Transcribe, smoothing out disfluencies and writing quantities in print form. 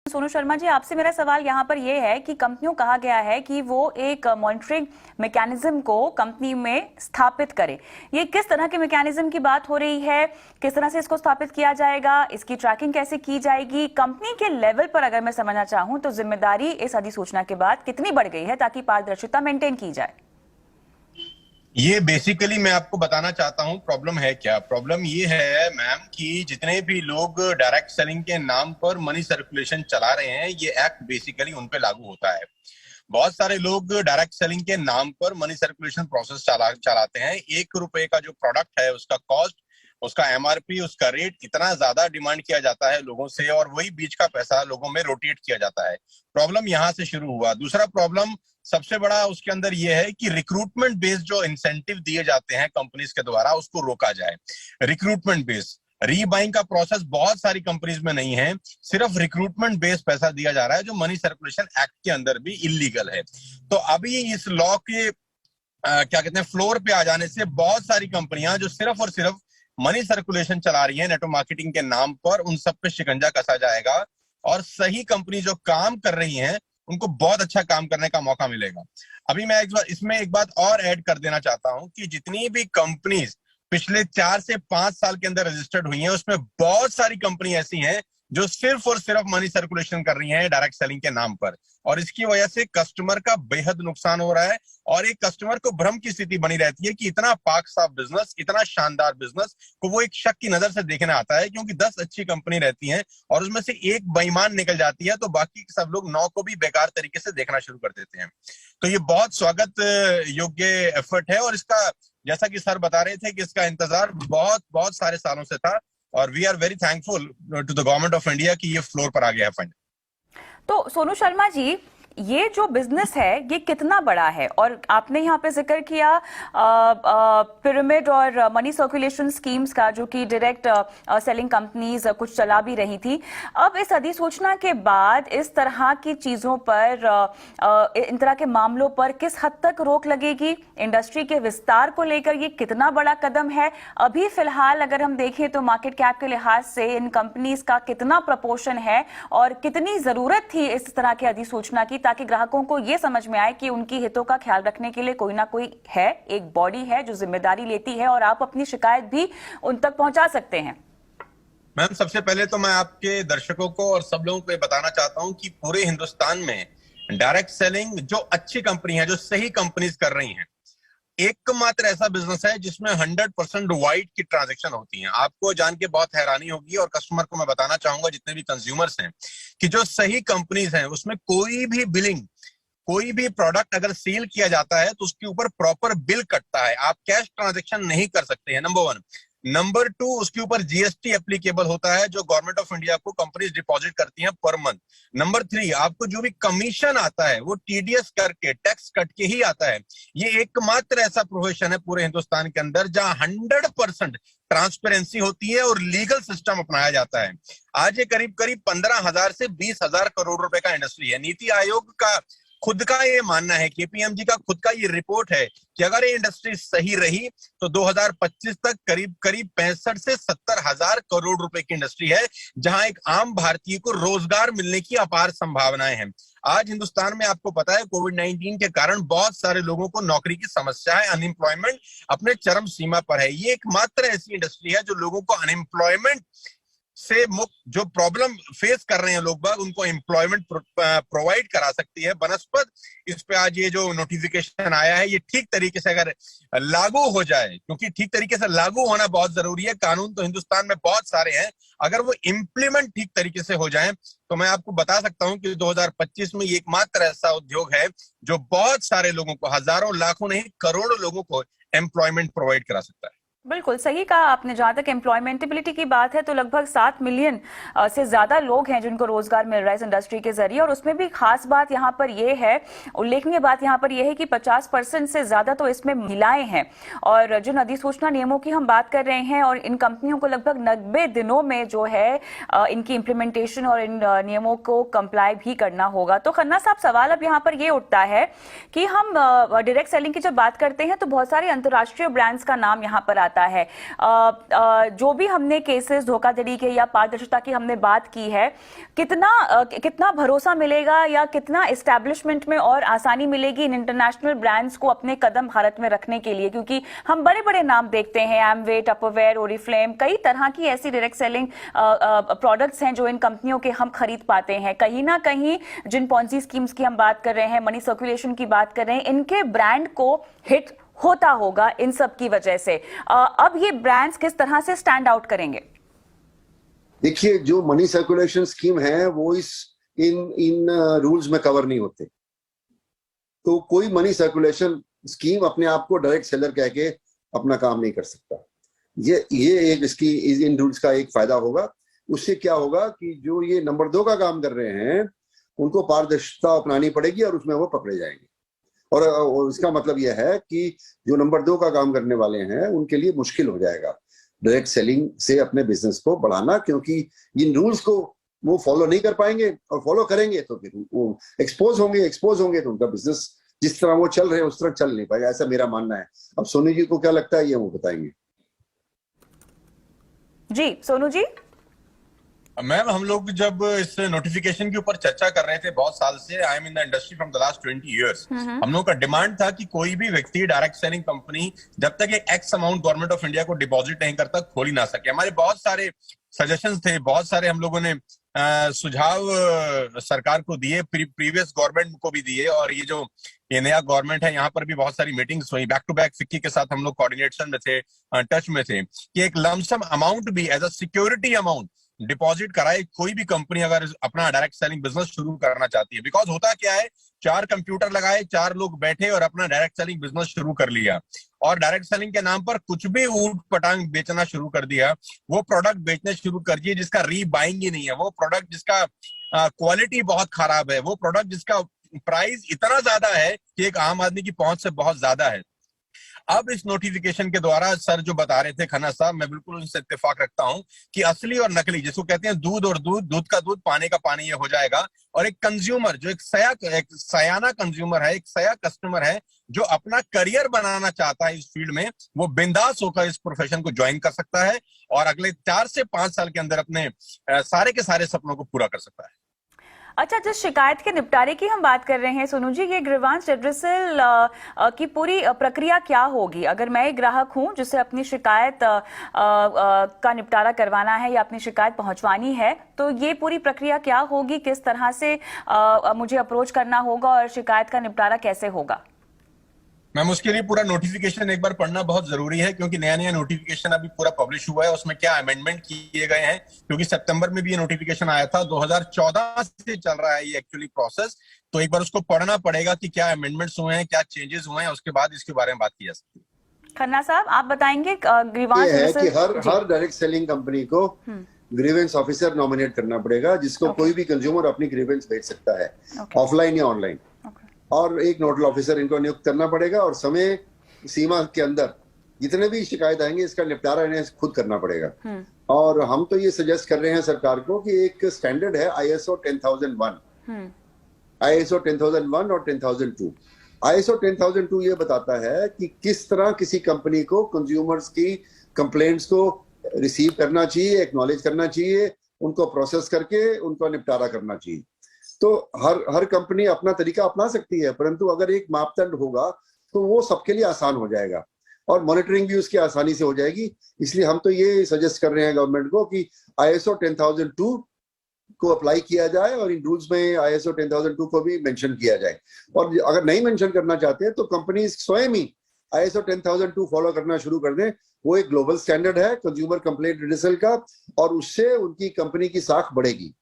सोनू शर्मा जी, आपसे मेरा सवाल यहाँ पर यह है कि कंपनियों कहा गया है कि वो एक मॉनिटरिंग मैकेनिज्म को कंपनी में स्थापित करे। ये किस तरह के मैकेनिज्म की बात हो रही है, किस तरह से इसको स्थापित किया जाएगा, इसकी ट्रैकिंग कैसे की जाएगी? कंपनी के लेवल पर अगर मैं समझना चाहूं तो जिम्मेदारी इस अधिसूचना के बाद कितनी बढ़ गई है ताकि पारदर्शिता मेंटेन की जाए? ये बेसिकली मैं आपको बताना चाहता हूँ प्रॉब्लम है क्या। प्रॉब्लम ये है मैम कि जितने भी लोग डायरेक्ट सेलिंग के नाम पर मनी सर्कुलेशन चला रहे हैं, ये एक्ट बेसिकली उन पे लागू होता है। बहुत सारे लोग डायरेक्ट सेलिंग के नाम पर मनी सर्कुलेशन प्रोसेस चलाते हैं। 1 रुपए का जो प्रोडक्ट है उसका कॉस्ट, उसका एमआरपी, उसका रेट इतना ज्यादा डिमांड किया जाता है लोगों से, और वही बीच का पैसा लोगों में रोटेट किया जाता है। प्रॉब्लम यहां से शुरू हुआ। दूसरा प्रॉब्लम सबसे बड़ा उसके अंदर यह है कि रिक्रूटमेंट बेस्ड जो इंसेंटिव दिए जाते हैं कंपनीज के द्वारा, उसको रोका जाए। रिक्रूटमेंट बेस्ड रीबाइंग का प्रोसेस बहुत सारी कंपनीज में नहीं है, सिर्फ रिक्रूटमेंट बेस्ड पैसा दिया जा रहा है, जो मनी सर्कुलेशन एक्ट के अंदर भी इलीगल है। तो अभी इस लॉ के क्या कहते हैं फ्लोर पे आ जाने से बहुत सारी कंपनियां जो सिर्फ और सिर्फ मनी सर्कुलेशन चला रही है नेटवर्क मार्केटिंग के नाम पर, उन सब पे शिकंजा कसा जाएगा और सही कंपनी जो काम कर रही हैं उनको बहुत अच्छा काम करने का मौका मिलेगा। अभी मैं इसमें एक बात और ऐड कर देना चाहता हूं कि जितनी भी कंपनीज पिछले 4 से 5 साल के अंदर रजिस्टर्ड हुई हैं, उसमें बहुत सारी कंपनी ऐसी हैं जो सिर्फ और सिर्फ मनी सर्कुलेशन कर रही हैं डायरेक्ट सेलिंग के नाम पर, और इसकी वजह से कस्टमर का बेहद नुकसान हो रहा है। और एक कस्टमर को भ्रम की स्थिति बनी रहती है कि इतना पाक साफ बिजनेस, इतना शानदार बिजनेस को वो एक शक की नजर से देखने आता है, क्योंकि 10 अच्छी कंपनी रहती हैं और उसमें से एक बेईमान निकल जाती है, तो बाकी सब लोग 9 को भी बेकार तरीके से देखना शुरू कर देते हैं। तो ये बहुत स्वागत योग्य एफर्ट है, और इसका जैसा कि सर बता रहे थे कि इसका इंतजार बहुत बहुत सारे सालों से था, और we are very thankful to the government of India कि ये फ्लोर पर आ गया है फंड। तो सोनू शर्मा जी, ये जो बिजनेस है ये कितना बड़ा है? और आपने यहाँ पे जिक्र किया पिरामिड और मनी सर्कुलेशन स्कीम्स का, जो कि डायरेक्ट सेलिंग कंपनीज कुछ चला भी रही थी। अब इस अधिसूचना के बाद इस तरह की चीजों पर, इन तरह के मामलों पर किस हद तक रोक लगेगी? इंडस्ट्री के विस्तार को लेकर ये कितना बड़ा कदम है? अभी फिलहाल अगर हम देखें तो मार्केट कैप के लिहाज से इन कंपनीज का कितना प्रपोर्शन है, और कितनी जरूरत थी इस तरह की अधिसूचना की, ताकि ग्राहकों को यह समझ में आए कि उनकी हितों का ख्याल रखने के लिए कोई ना कोई है, एक बॉडी है जो जिम्मेदारी लेती है, और आप अपनी शिकायत भी उन तक पहुंचा सकते हैं। मैम, सबसे पहले तो मैं आपके दर्शकों को और सब लोगों को बताना चाहता हूं कि पूरे हिंदुस्तान में डायरेक्ट सेलिंग जो अच्छी कंपनी है, जो सही कंपनीज कर रही हैं, एकमात्र ऐसा बिजनेस है जिसमें 100% वाइट की ट्रांजैक्शन होती है। आपको जान के बहुत हैरानी होगी, और कस्टमर को मैं बताना चाहूंगा, जितने भी कंज्यूमर्स हैं, कि जो सही कंपनीज हैं उसमें कोई भी बिलिंग, कोई भी प्रोडक्ट अगर सेल किया जाता है तो उसके ऊपर प्रॉपर बिल कटता है। आप कैश ट्रांजैक्शन नहीं कर सकते हैं, नंबर 1। नंबर 2, उसके ऊपर जीएसटी एप्लीकेबल होता है, जो गवर्नमेंट ऑफ इंडिया को कंपनीज डिपॉजिट करती हैं पर मंथ। नंबर 3, आपको जो भी कमीशन आता है वो टीडीएस करके, टैक्स कट के ही आता है। ये एकमात्र ऐसा प्रोफेशन है पूरे हिंदुस्तान के अंदर जहां 100% ट्रांसपेरेंसी होती है और लीगल सिस्टम अपनाया जाता है। आज ये करीब करीब 15,000 से 20,000 करोड़ रुपए का इंडस्ट्री है। नीति आयोग का खुद का ये मानना है, केपीएमजी का खुद का ये रिपोर्ट है कि अगर ये इंडस्ट्री सही रही तो 2025 तक करीब करीब 65 से 70 हजार करोड़ रुपए की इंडस्ट्री है, जहां एक आम भारतीय को रोजगार मिलने की अपार संभावनाएं हैं। आज हिंदुस्तान में आपको पता है कोविड-19 के कारण बहुत सारे लोगों को नौकरी की समस्या है, अनएम्प्लॉयमेंट अपने चरम सीमा पर है। ये एकमात्र ऐसी इंडस्ट्री है जो लोगों को अनएम्प्लॉयमेंट से मुक्त, जो प्रॉब्लम फेस कर रहे हैं लोग बाग, उनको एम्प्लॉयमेंट प्रोवाइड करा सकती है। बनस्पत इस पे आज ये जो नोटिफिकेशन आया है, ये ठीक तरीके से अगर लागू हो जाए, क्योंकि ठीक तरीके से लागू होना बहुत जरूरी है। कानून तो हिंदुस्तान में बहुत सारे हैं, अगर वो इम्प्लीमेंट ठीक तरीके से हो जाए तो मैं आपको बता सकता हूं कि 2025 में ये एकमात्र ऐसा उद्योग है जो बहुत सारे लोगों को, हजारों लाखों नहीं करोड़ों लोगों को एम्प्लॉयमेंट प्रोवाइड करा सकता है। बिल्कुल सही कहा आपने। जहां तक एम्प्लॉयमेंटेबिलिटी की बात है तो लगभग 7 मिलियन से ज्यादा लोग हैं जिनको रोजगार मिल रहा है इस इंडस्ट्री के जरिए। और उसमें भी खास बात यहाँ पर यह है, उल्लेखनीय बात यहाँ पर यह है कि 50% से ज्यादा तो इसमें महिलाएं हैं। और जिन अधिसूचना नियमों की हम बात कर रहे हैं, और इन कंपनियों को लगभग 90 दिनों में जो है इनकी इंप्लीमेंटेशन और इन नियमों को कंप्लाई भी करना होगा। तो खन्ना साहब, सवाल अब यहाँ पर यह उठता है कि हम डायरेक्ट सेलिंग की जब बात करते हैं तो बहुत सारे अंतर्राष्ट्रीय ब्रांड्स का नाम यहाँ पर आता आता है। जो भी हमने केसेस धोखाधड़ी के या पारदर्शिता की हमने बात की है, कितना भरोसा मिलेगा या कितना एस्टैब्लिशमेंट में और आसानी मिलेगी इन इंटरनेशनल ब्रांड्स को अपने कदम भारत में रखने के लिए? क्योंकि हम बड़े बड़े नाम देखते हैं, एमवे, टपरवेयर, ओरिफ्लेम, कई तरह की ऐसी डायरेक्ट सेलिंग प्रोडक्ट्स हैं जो इन कंपनियों के हम खरीद पाते हैं। कहीं ना कहीं जिन पॉन्जी स्कीम्स की हम बात कर रहे हैं, मनी सर्कुलेशन की बात कर रहे हैं, इनके ब्रांड को हिट होता होगा इन सब की वजह से। अब ये ब्रांड्स किस तरह से स्टैंड आउट करेंगे? देखिए, जो मनी सर्कुलेशन स्कीम है वो इन रूल्स में कवर नहीं होते। तो कोई मनी सर्कुलेशन स्कीम अपने आप को डायरेक्ट सेलर कह के अपना काम नहीं कर सकता। ये एक इसकी इन रूल्स का एक फायदा होगा। उससे क्या होगा कि जो ये नंबर 2 का काम कर रहे हैं उनको पारदर्शिता अपनानी पड़ेगी और उसमें वो पकड़े जाएंगे। और इसका मतलब यह है कि जो नंबर 2 का काम करने वाले हैं उनके लिए मुश्किल हो जाएगा डायरेक्ट सेलिंग से अपने बिजनेस को बढ़ाना, क्योंकि इन रूल्स को वो फॉलो नहीं कर पाएंगे, और फॉलो करेंगे तो फिर वो एक्सपोज होंगे तो उनका बिजनेस जिस तरह वो चल रहे हैं उस तरह चल नहीं पाएगा। ऐसा मेरा मानना है। अब सोनू जी को क्या लगता है ये वो बताएंगे। जी सोनू जी। मैम, हम लोग जब इस नोटिफिकेशन के ऊपर चर्चा कर रहे थे बहुत साल से, I am in the industry from the last 20 years, हम लोगों का डिमांड था कि कोई भी व्यक्ति डायरेक्ट सेलिंग कंपनी जब तक एक x amount government of India को डिपॉजिट नहीं करता खोल ही ना सके। हमारे बहुत सारे सजेशंस थे, बहुत सारे हम लोगों ने सुझाव सरकार को दिए, प्रीवियस गवर्नमेंट को भी दिए, और ये नया गवर्नमेंट है यहाँ पर भी बहुत सारी मीटिंग्स हुई। बैक टू बैक फिक्की के साथ हम लोग कोऑर्डिनेशन में थे, टच में थे कि एक लमसम अमाउंट भी as a security amount deposit कराए कोई भी कंपनी अगर अपना डायरेक्ट सेलिंग बिजनेस शुरू करना चाहती है। बिकॉज होता क्या है, 4 कंप्यूटर लगाए, 4 लोग बैठे और अपना डायरेक्ट सेलिंग बिजनेस शुरू कर लिया, और डायरेक्ट सेलिंग के नाम पर कुछ भी ऊट पटांग बेचना शुरू कर दिया। वो प्रोडक्ट बेचने शुरू कर दिए जिसका रीबाइंग ही नहीं है, वो प्रोडक्ट जिसका क्वालिटी बहुत खराब है, वो प्रोडक्ट जिसका प्राइस इतना ज्यादा है कि एक आम आदमी की पहुंच से बहुत ज्यादा है। अब इस नोटिफिकेशन के द्वारा सर जो बता रहे थे खन्ना साहब, मैं बिल्कुल उनसे इत्तेफाक रखता हूं कि असली और नकली, जिसको कहते हैं दूध और दूध का दूध, पानी का पानी, ये हो जाएगा। और एक कंज्यूमर जो एक सयाना कंज्यूमर है, एक सया कस्टमर है जो अपना करियर बनाना चाहता है इस फील्ड में, वो बिंदास होकर इस प्रोफेशन को ज्वाइन कर सकता है और अगले 4 से 5 साल के अंदर अपने सारे के सारे सपनों को पूरा कर सकता है। अच्छा, जिस शिकायत के निपटारे की हम बात कर रहे हैं सोनू जी, ये ग्रीवांस रेड्रेसल की पूरी प्रक्रिया क्या होगी? अगर मैं एक ग्राहक हूं जिसे अपनी शिकायत का निपटारा करवाना है या अपनी शिकायत पहुंचवानी है, तो ये पूरी प्रक्रिया क्या होगी? किस तरह से मुझे अप्रोच करना होगा और शिकायत का निपटारा कैसे होगा? मैम, उसके लिए पूरा नोटिफिकेशन एक बार पढ़ना बहुत जरूरी है, क्योंकि नया नोटिफिकेशन अभी पूरा पब्लिश हुआ है। उसमें क्या अमेंडमेंट किए गए हैं, क्योंकि सितंबर में भी ये नोटिफिकेशन आया था, 2014 से चल रहा है ये एक्चुअली प्रोसेस। तो एक बार उसको पढ़ना पड़ेगा कि क्या अमेंडमेंट्स हुए हैं, क्या चेंजेस हुए हैं, उसके बाद इसके बारे में बात की जा सकती है। खन्ना साहब, आप बताएंगे ग्रीवांस है कि हर डायरेक्ट सेलिंग कंपनी को ग्रीवेंस ऑफिसर नॉमिनेट करना पड़ेगा, जिसको कोई भी कंज्यूमर अपनी ग्रीवेंस भेज सकता है, ऑफलाइन या ऑनलाइन। और एक नोडल ऑफिसर इनको नियुक्त करना पड़ेगा, और समय सीमा के अंदर जितने भी शिकायत आएंगे इसका निपटारा इन्हें खुद करना पड़ेगा। और हम तो ये सजेस्ट कर रहे हैं सरकार को कि एक स्टैंडर्ड है ISO 10001, ISO 10001 और 10002। ISO 10002 ये बताता है कि किस तरह किसी कंपनी को कंज्यूमर्स की कंप्लेंट्स को रिसीव करना चाहिए, एक्नॉलेज करना चाहिए, उनको प्रोसेस करके उनका निपटारा करना चाहिए। तो हर कंपनी अपना तरीका अपना सकती है, परंतु अगर एक मापदंड होगा तो वो सबके लिए आसान हो जाएगा और मॉनिटरिंग भी उसकी आसानी से हो जाएगी। इसलिए हम तो ये सजेस्ट कर रहे हैं गवर्नमेंट को कि ISO 10002 को अप्लाई किया जाए और इन रूल्स में ISO 10002 को भी मेंशन किया जाए। और अगर नहीं मेंशन करना चाहते तो कंपनीज स्वयं ही ISO 10002 फॉलो करना शुरू कर दें। वो एक ग्लोबल स्टैंडर्ड है कंज्यूमर कंप्लेंट रिड्रेसल का, और उससे उनकी कंपनी की साख बढ़ेगी।